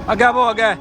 ਅੱਗੇ ਬੋ ਅੱਗੇ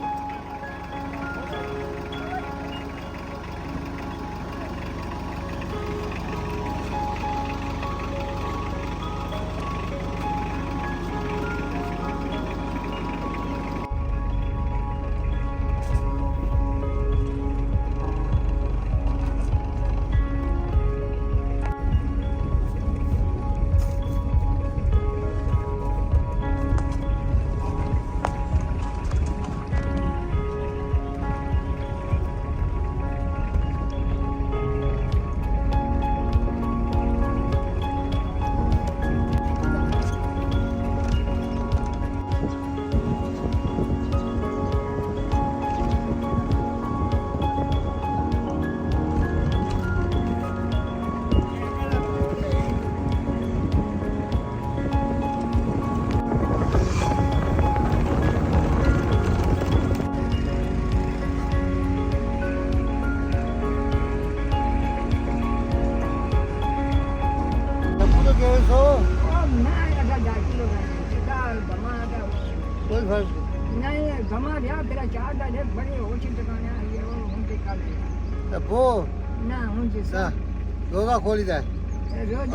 روزہ کھولی دے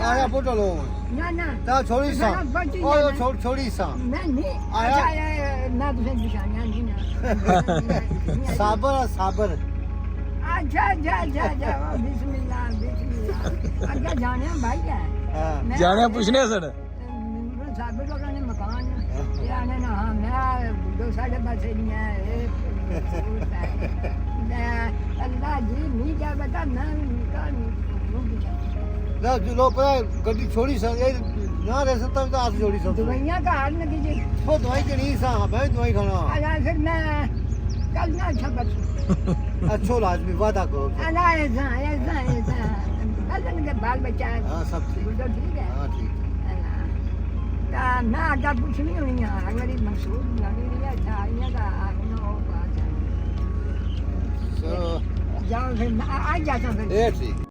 آیا پوٹو لو تا چھوڑی سا او چھوڑی سا آیا میں تجھے نشانیاں نہیں نا صابر صابر اچھا جا جا جا بسم اللہ اگے جانے بھائی ہے جانے پوچھنے سن صابر لوگوں نے مکان یہ آنے نا ہاں میں دو ساڑھے پاسے نہیں ہے اللہ جی نہیں کیا بتا میں نہ لو پتہ گڈی چھوڑی سا نہ رہ سکتا تو آپ چھوڑی سا دوائیاں کا حال نہ کیجیے وہ دوائی کے نہیں سا میں دوائی کھانا پھر میں کل نہ اچھا بچوں اچھو لازمی وعدہ کرو اللہ ایسا بلن کے بال بچہ ہے ہاں سب ٹھیک ٹھیک ہے ہاں ٹھیک اللہ میں آگا کچھ نہیں ہوئی ہاں اگر مقصود لگی رہی ہے چاہیے کا انہوں وہ بات ہے جاؤ پھر آج جاتا ہوں ٹھیک